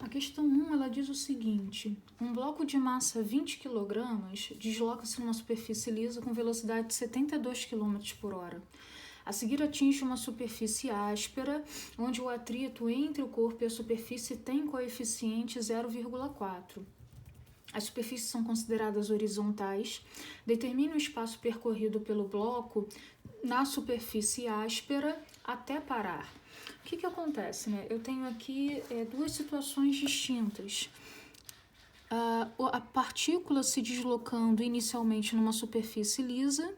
A questão 1, ela diz o seguinte: um bloco de massa 20 kg desloca-se numa superfície lisa com velocidade de 72 km por hora. A seguir atinge uma superfície áspera, onde o atrito entre o corpo e a superfície tem coeficiente 0,4. As superfícies são consideradas horizontais. Determine o espaço percorrido pelo bloco na superfície áspera até parar. O que acontece, né? Eu tenho aqui duas situações distintas. A partícula se deslocando inicialmente numa superfície lisa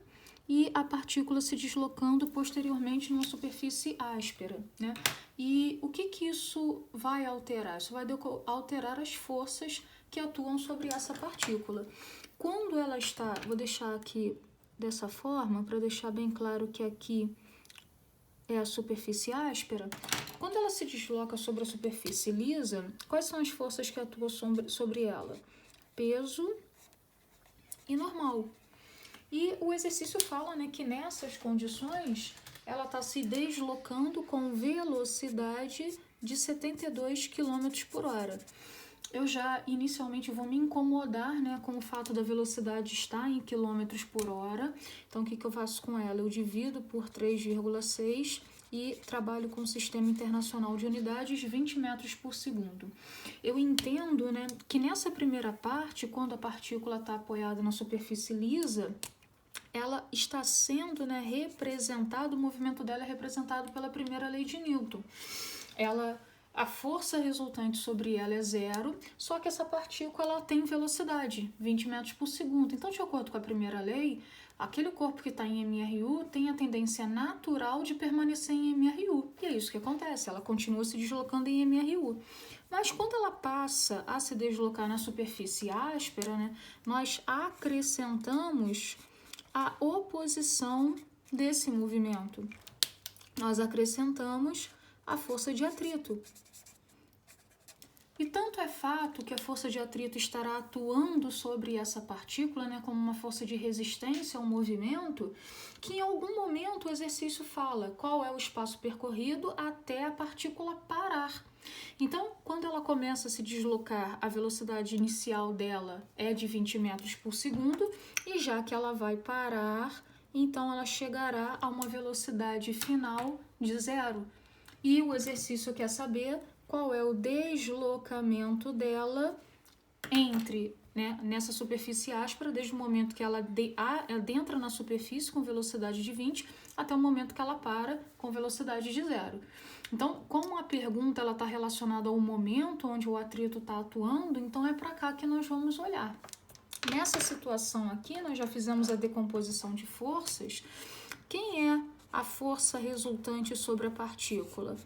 e a partícula se deslocando posteriormente numa superfície áspera, né? E o que isso vai alterar? Isso vai alterar as forças que atuam sobre essa partícula. Quando ela está, vou deixar aqui dessa forma, para deixar bem claro que aqui é a superfície áspera. Quando ela se desloca sobre a superfície lisa, quais são as forças que atuam sobre ela? Peso e normal. E o exercício fala, né, que nessas condições ela está se deslocando com velocidade de 72 km por hora. Eu já inicialmente vou me incomodar, né, com o fato da velocidade estar em quilômetros por hora. Então, o que eu faço com ela? Eu divido por 3,6 e trabalho com o Sistema Internacional de Unidades, 20 metros por segundo. Eu entendo, né, que nessa primeira parte, quando a partícula está apoiada na superfície lisa, ela está sendo, né, representada, o movimento dela é representado pela primeira lei de Newton. A força resultante sobre ela é zero, só que essa partícula ela tem velocidade, 20 metros por segundo. Então, de acordo com a primeira lei, aquele corpo que está em MRU tem a tendência natural de permanecer em MRU. E é isso que acontece, ela continua se deslocando em MRU. Mas quando ela passa a se deslocar na superfície áspera, né, nós acrescentamos a oposição desse movimento. Nós acrescentamos a força de atrito. E tanto é fato que a força de atrito estará atuando sobre essa partícula, né, como uma força de resistência ao movimento, que em algum momento o exercício fala qual é o espaço percorrido até a partícula parar. Então, quando ela começa a se deslocar, a velocidade inicial dela é de 20 metros por segundo, e já que ela vai parar, então ela chegará a uma velocidade final de zero. E o exercício quer saber qual é o deslocamento dela entre, né, nessa superfície áspera, desde o momento que ela adentra na superfície com velocidade de 20 até o momento que ela para com velocidade de zero. Então, como a pergunta está relacionada ao momento onde o atrito está atuando, então é para cá que nós vamos olhar. Nessa situação aqui, nós já fizemos a decomposição de forças. Quem é a força resultante sobre a partícula?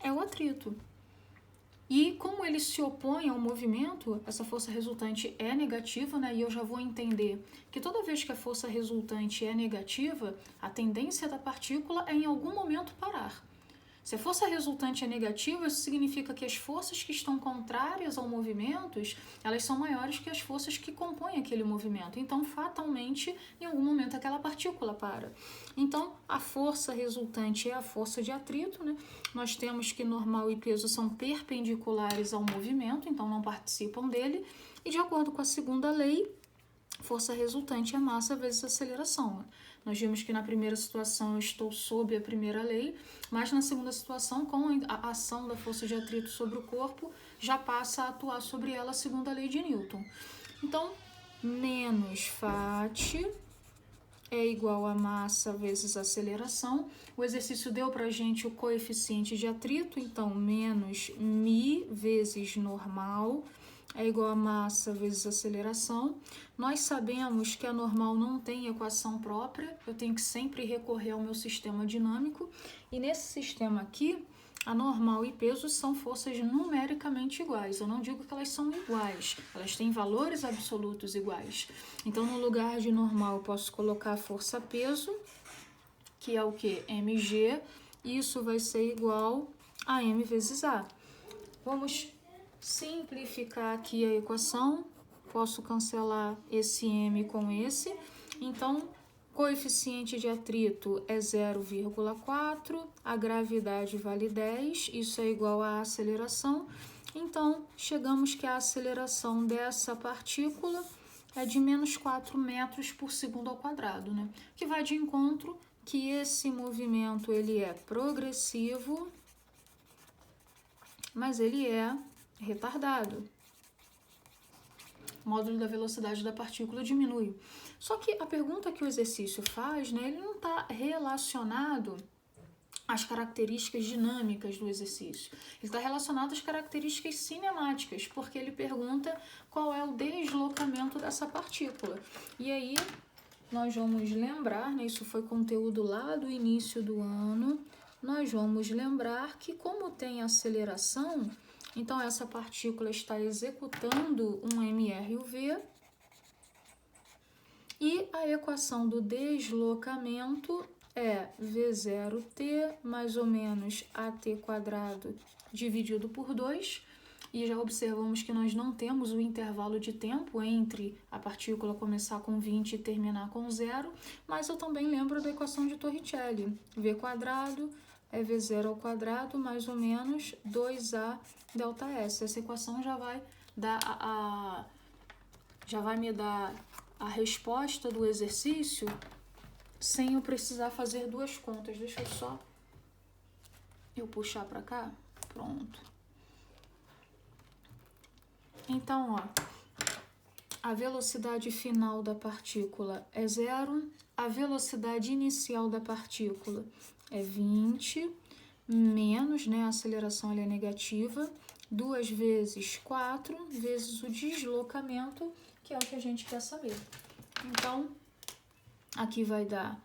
É o atrito. E como ele se opõe ao movimento, essa força resultante é negativa, né? E eu já vou entender que toda vez que a força resultante é negativa, a tendência da partícula é em algum momento parar. Se a força resultante é negativa, isso significa que as forças que estão contrárias ao movimento, elas são maiores que as forças que compõem aquele movimento. Então, fatalmente, em algum momento, aquela partícula para. Então, a força resultante é a força de atrito, né? Nós temos que normal e peso são perpendiculares ao movimento, então não participam dele. E, de acordo com a segunda lei, força resultante é massa vezes aceleração. Nós vimos que na primeira situação eu estou sob a primeira lei, mas na segunda situação, com a ação da força de atrito sobre o corpo, já passa a atuar sobre ela a segunda lei de Newton. Então, menos Fat é igual a massa vezes aceleração. O exercício deu para a gente o coeficiente de atrito, então menos μ vezes normal é igual a massa vezes aceleração. Nós sabemos que a normal não tem equação própria, eu tenho que sempre recorrer ao meu sistema dinâmico, e nesse sistema aqui, a normal e peso são forças numericamente iguais. Eu não digo que elas são iguais, elas têm valores absolutos iguais. Então, no lugar de normal, eu posso colocar a força peso, que é o que? mg, isso vai ser igual a m vezes a. Vamos simplificar aqui a equação, posso cancelar esse m com esse, então coeficiente de atrito é 0,4, a gravidade vale 10, isso é igual à aceleração, Então, chegamos que a aceleração dessa partícula é de menos 4 metros por segundo ao quadrado, né? Que vai de encontro que esse movimento ele é progressivo, mas ele é retardado. O módulo da velocidade da partícula diminui. Só que a pergunta que o exercício faz, né, ele não está relacionado às características dinâmicas do exercício. Ele está relacionado às características cinemáticas, porque ele pergunta qual é o deslocamento dessa partícula. E aí nós vamos lembrar, né, isso foi conteúdo lá do início do ano, nós vamos lembrar que como tem aceleração, então essa partícula está executando um mRUV e a equação do deslocamento é V0t mais ou menos at² dividido por 2. E já observamos que nós não temos o intervalo de tempo entre a partícula começar com 20 e terminar com 0, mas eu também lembro da equação de Torricelli. V² é V0² mais ou menos 2a ΔS. Essa equação já vai me dar a resposta do exercício sem eu precisar fazer duas contas. Deixa eu só puxar para cá. Pronto. Então, ó, a velocidade final da partícula é 0, a velocidade inicial da partícula é 20, menos, né, a aceleração ela é negativa, 2 vezes 4, vezes o deslocamento, que é o que a gente quer saber. Então, aqui vai dar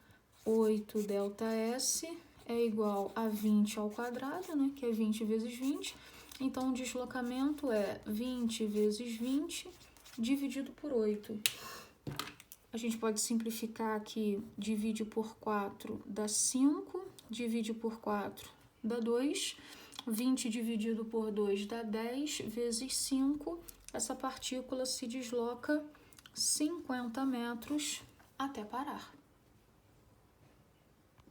8 ΔS é igual a 20 ao quadrado, né, que é 20 vezes 20. Então, o deslocamento é 20 vezes 20 dividido por 8. A gente pode simplificar aqui, divide por 4 dá 5, divide por 4 dá 2, 20 dividido por 2 dá 10, vezes 5, essa partícula se desloca 50 metros até parar.